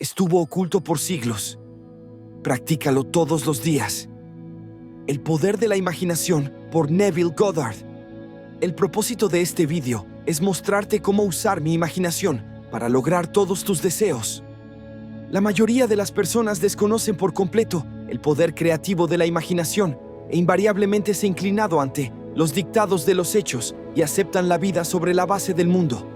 estuvo oculto por siglos. Practícalo todos los días. El poder de la imaginación, por Neville Goddard. El propósito de este vídeo es mostrarte cómo usar mi imaginación para lograr todos tus deseos. La mayoría de las personas desconocen por completo el poder creativo de la imaginación e invariablemente se han inclinado ante los dictados de los hechos y aceptan la vida sobre la base del mundo.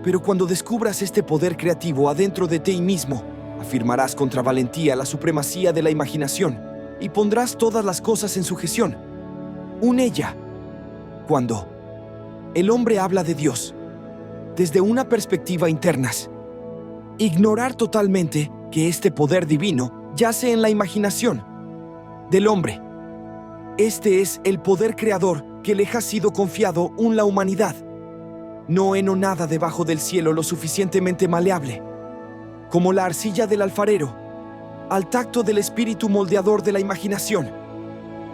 Pero cuando descubras este poder creativo adentro de ti mismo, afirmarás contra valentía la supremacía de la imaginación y pondrás todas las cosas en sujeción. Ella. Cuando el hombre habla de Dios desde una perspectiva interna, ignorar totalmente que este poder divino yace en la imaginación del hombre. Este es el poder creador que le ha sido confiado a la humanidad. No heno nada debajo del cielo lo suficientemente maleable como la arcilla del alfarero, al tacto del espíritu moldeador de la imaginación.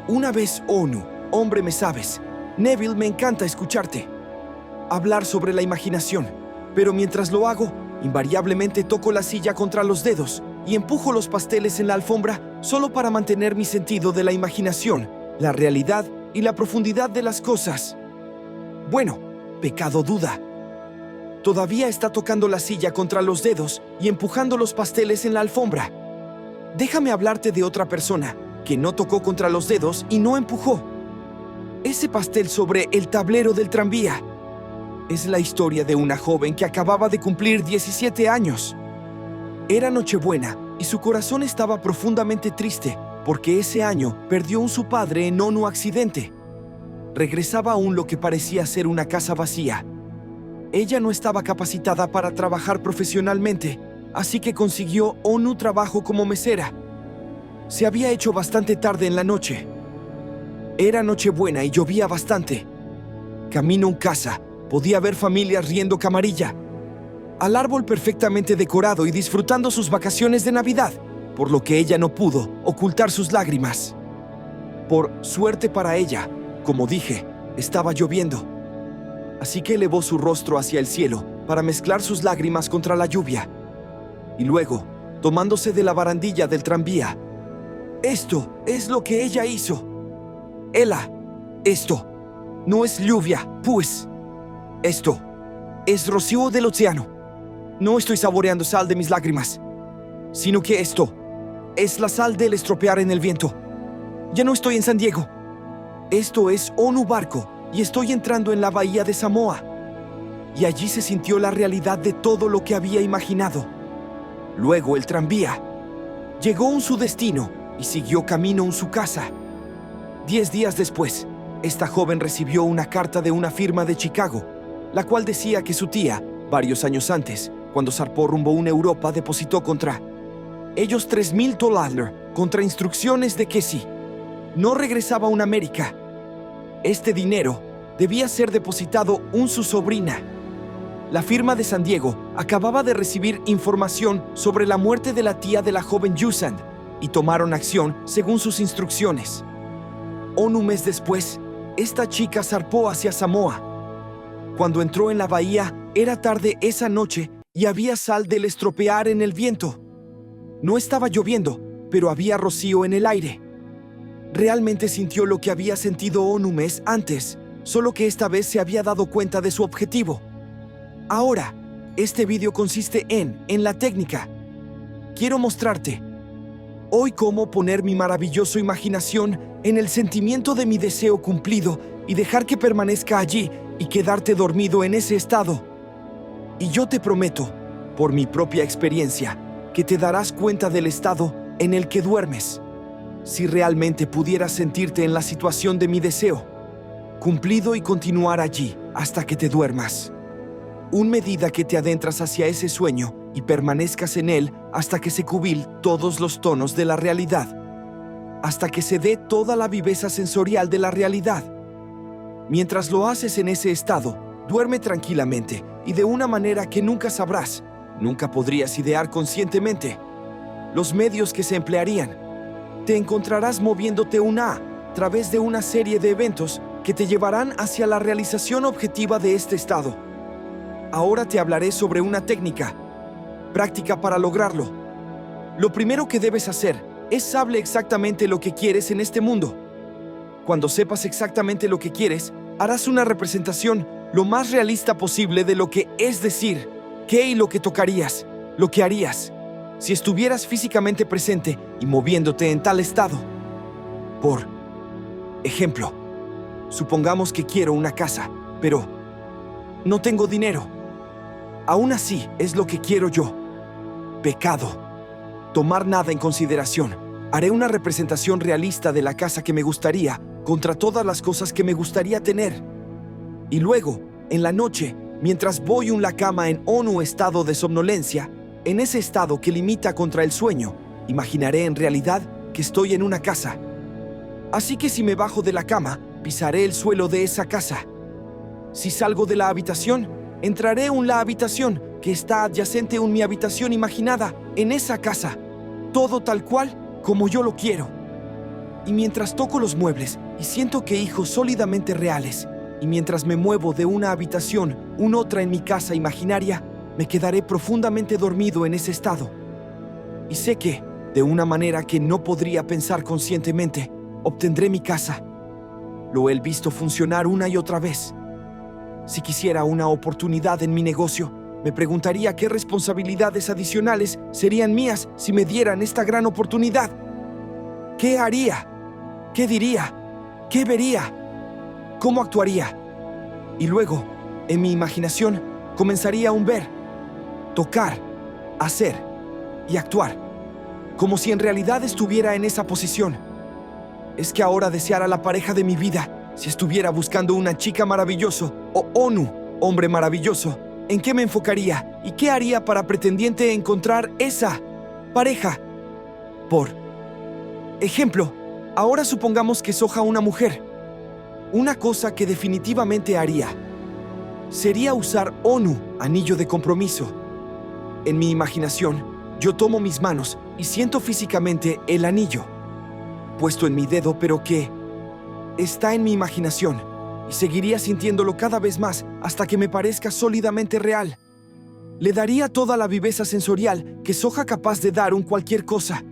Una vez, ONU, hombre, me sabes, Neville, me encanta escucharte hablar sobre la imaginación, pero mientras lo hago, invariablemente toco la silla contra los dedos y empujo los pasteles en la alfombra solo para mantener mi sentido de la imaginación, la realidad y la profundidad de las cosas. Bueno, pecado duda. Todavía está tocando la silla contra los dedos y empujando los pasteles en la alfombra. Déjame hablarte de otra persona que no tocó contra los dedos y no empujó ese pastel sobre el tablero del tranvía. Es la historia de una joven que acababa de cumplir 17 años. Era Nochebuena y su corazón estaba profundamente triste porque ese año perdió a su padre en un accidente. Regresaba aún lo que parecía ser una casa vacía. Ella no estaba capacitada para trabajar profesionalmente, así que consiguió un trabajo como mesera. Se había hecho bastante tarde en la noche. Era Nochebuena y llovía bastante. Camino a casa, podía ver familias riendo camarilla al árbol perfectamente decorado y disfrutando sus vacaciones de Navidad, por lo que ella no pudo ocultar sus lágrimas. Por suerte para ella, como dije, estaba lloviendo. Así que elevó su rostro hacia el cielo para mezclar sus lágrimas contra la lluvia. Y luego, tomándose de la barandilla del tranvía, esto es lo que ella hizo. Esto no es lluvia, pues. Esto es rocío del océano. No estoy saboreando sal de mis lágrimas, sino que esto es la sal del estropear en el viento. Ya no estoy en San Diego. Esto es un barco y estoy entrando en la bahía de Samoa. Y allí se sintió la realidad de todo lo que había imaginado. Luego el tranvía llegó a su destino y siguió camino a su casa. 10 días después, esta joven recibió una carta de una firma de Chicago, la cual decía que su tía, varios años antes, cuando zarpó rumbo a Europa, depositó contra ellos $3,000 contra instrucciones de que si no regresaba a América, este dinero debía ser depositado en su sobrina. La firma de San Diego acababa de recibir información sobre la muerte de la tía de la joven Yusand y tomaron acción según sus instrucciones. Un mes después, esta chica zarpó hacia Samoa. Cuando entró en la bahía, era tarde esa noche y había sal del estropear en el viento. No estaba lloviendo, pero había rocío en el aire. Realmente sintió lo que había sentido un mes antes, solo que esta vez se había dado cuenta de su objetivo. Ahora, este vídeo consiste en la técnica. Quiero mostrarte hoy cómo poner mi maravillosa imaginación en el sentimiento de mi deseo cumplido y dejar que permanezca allí y quedarte dormido en ese estado. Y yo te prometo, por mi propia experiencia, que te darás cuenta del estado en el que duermes. Si realmente pudieras sentirte en la situación de mi deseo, cumplido y continuar allí hasta que te duermas. Una medida que te adentras hacia ese sueño y permanezcas en él hasta que se cubren todos los tonos de la realidad, hasta que se dé toda la viveza sensorial de la realidad. Mientras lo haces en ese estado, duerme tranquilamente y de una manera que nunca sabrás, nunca podrías idear conscientemente los medios que se emplearían. Te encontrarás moviéndote a través de una serie de eventos que te llevarán hacia la realización objetiva de este estado. Ahora te hablaré sobre una técnica práctica para lograrlo. Lo primero que debes hacer es saber exactamente lo que quieres en este mundo. Cuando sepas exactamente lo que quieres, harás una representación lo más realista posible de lo que es decir, qué y lo que tocarías, lo que harías, si estuvieras físicamente presente y moviéndote en tal estado. Por ejemplo, supongamos que quiero una casa, pero no tengo dinero. Aún así, es lo que quiero yo. Pecado. Tomar nada en consideración. Haré una representación realista de la casa que me gustaría contra todas las cosas que me gustaría tener. Y luego, en la noche, mientras voy en la cama en un estado de somnolencia, en ese estado que limita contra el sueño, imaginaré en realidad que estoy en una casa. Así que si me bajo de la cama, pisaré el suelo de esa casa. Si salgo de la habitación, entraré en la habitación que está adyacente a mi habitación imaginada en esa casa, todo tal cual como yo lo quiero. Y mientras toco los muebles y siento que hijos sólidamente reales, y mientras me muevo de una habitación a otra en mi casa imaginaria, me quedaré profundamente dormido en ese estado. Y sé que, de una manera que no podría pensar conscientemente, obtendré mi casa. Lo he visto funcionar una y otra vez. Si quisiera una oportunidad en mi negocio, me preguntaría qué responsabilidades adicionales serían mías si me dieran esta gran oportunidad. ¿Qué haría? ¿Qué diría? ¿Qué vería? ¿Cómo actuaría? Y luego, en mi imaginación, comenzaría a ver, tocar, hacer y actuar, como si en realidad estuviera en esa posición. Es que ahora deseara la pareja de mi vida, si estuviera buscando una chica maravilloso o hombre maravilloso, ¿en qué me enfocaría y qué haría para pretendiente encontrar esa pareja? Por ejemplo, ahora supongamos que soja una mujer. Una cosa que definitivamente haría sería usar anillo de compromiso. En mi imaginación, yo tomo mis manos y siento físicamente el anillo puesto en mi dedo, pero que está en mi imaginación, y seguiría sintiéndolo cada vez más hasta que me parezca sólidamente real. Le daría toda la viveza sensorial que soja capaz de dar cualquier cosa.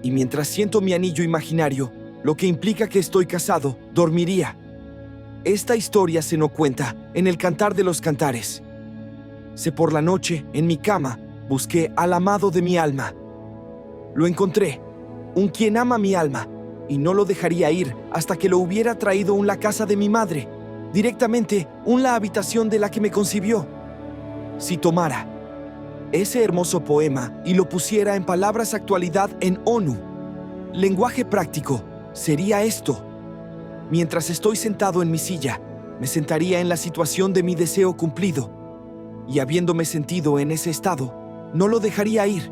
Y mientras siento mi anillo imaginario, lo que implica que estoy casado, dormiría. Esta historia se nos cuenta en el Cantar de los Cantares. Sé por la noche, en mi cama, busqué al amado de mi alma. Lo encontré, quien ama mi alma, y no lo dejaría ir hasta que lo hubiera traído a la casa de mi madre, directamente a la habitación de la que me concibió. Si tomara ese hermoso poema y lo pusiera en palabras actualidad en lenguaje práctico, sería esto. Mientras estoy sentado en mi silla, me sentaría en la situación de mi deseo cumplido, y habiéndome sentido en ese estado, no lo dejaría ir.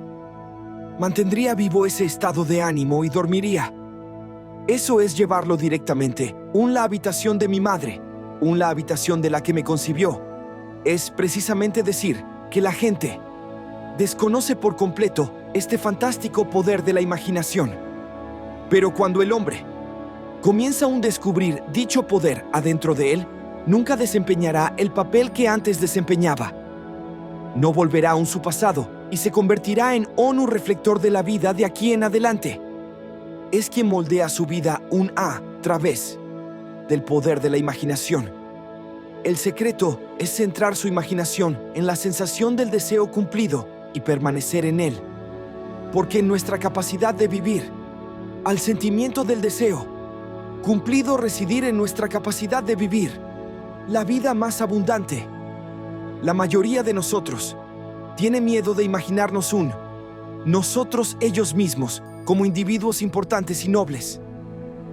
Mantendría vivo ese estado de ánimo y dormiría. Eso es llevarlo directamente a la habitación de mi madre, a la habitación de la que me concibió. Es precisamente decir que la gente desconoce por completo este fantástico poder de la imaginación. Pero cuando el hombre comienza a descubrir dicho poder adentro de él, nunca desempeñará el papel que antes desempeñaba. No volverá a su pasado y se convertirá en un reflector de la vida de aquí en adelante. Es quien moldea su vida a través del poder de la imaginación. El secreto es centrar su imaginación en la sensación del deseo cumplido y permanecer en él. Porque en nuestra capacidad de vivir, al sentimiento del deseo cumplido residir en nuestra capacidad de vivir la vida más abundante. La mayoría de nosotros tiene miedo de imaginarnos nosotros ellos mismos como individuos importantes y nobles,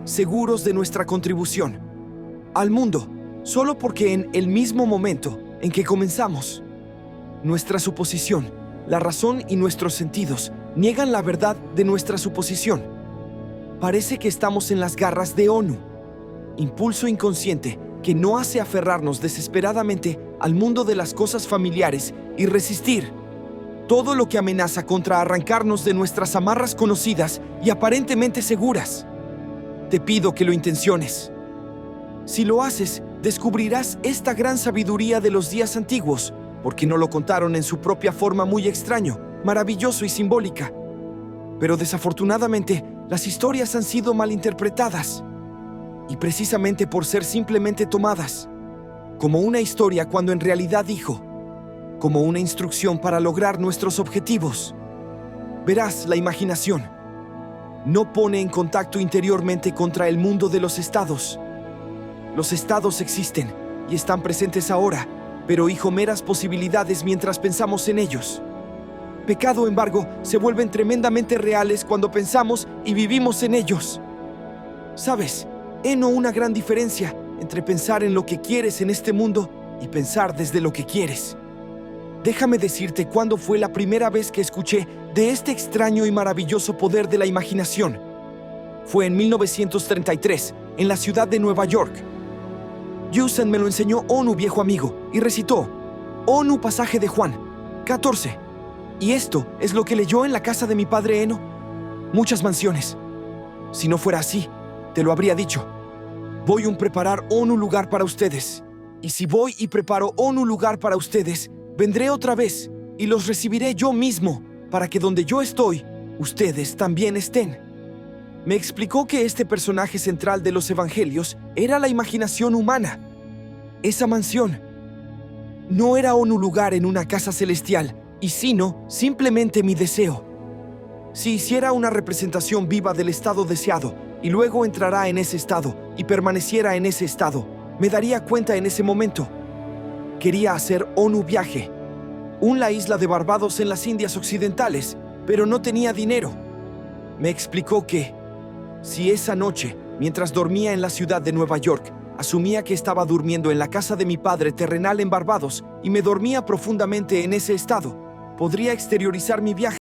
seguros de nuestra contribución al mundo, solo porque en el mismo momento en que comenzamos, nuestra suposición, la razón y nuestros sentidos niegan la verdad de nuestra suposición. Parece que estamos en las garras de impulso inconsciente que no hace aferrarnos desesperadamente al mundo de las cosas familiares y resistir todo lo que amenaza contra arrancarnos de nuestras amarras conocidas y aparentemente seguras. Te pido que lo intenciones. Si lo haces, descubrirás esta gran sabiduría de los días antiguos, porque no lo contaron en su propia forma muy extraño, maravilloso y simbólica. Pero desafortunadamente, las historias han sido malinterpretadas. Y precisamente por ser simplemente tomadas como una historia cuando en realidad dijo, como una instrucción para lograr nuestros objetivos. Verás, la imaginación no pone en contacto interiormente contra el mundo de los estados. Los estados existen y están presentes ahora, pero hijo meras posibilidades mientras pensamos en ellos. Pecado, embargo, se vuelven tremendamente reales cuando pensamos y vivimos en ellos. ¿Sabes? He una gran diferencia entre pensar en lo que quieres en este mundo y pensar desde lo que quieres. Déjame decirte cuándo fue la primera vez que escuché de este extraño y maravilloso poder de la imaginación. Fue en 1933, en la ciudad de Nueva York. Yusen me lo enseñó Onu, viejo amigo, y recitó: Onu, pasaje de Juan 14. Y esto es lo que leyó en la casa de mi padre Eno. Muchas mansiones. Si no fuera así, te lo habría dicho. Voy a preparar un lugar para ustedes. Y si voy y preparo un lugar para ustedes, vendré otra vez y los recibiré yo mismo, para que donde yo estoy, ustedes también estén. Me explicó que este personaje central de los evangelios era la imaginación humana. Esa mansión no era un lugar en una casa celestial, y sino simplemente mi deseo. Si hiciera una representación viva del estado deseado, y luego entrara en ese estado y permaneciera en ese estado, me daría cuenta en ese momento. Quería hacer un viaje, la isla de Barbados en las Indias Occidentales, pero no tenía dinero. Me explicó que, si esa noche, mientras dormía en la ciudad de Nueva York, asumía que estaba durmiendo en la casa de mi padre terrenal en Barbados y me dormía profundamente en ese estado, podría exteriorizar mi viaje.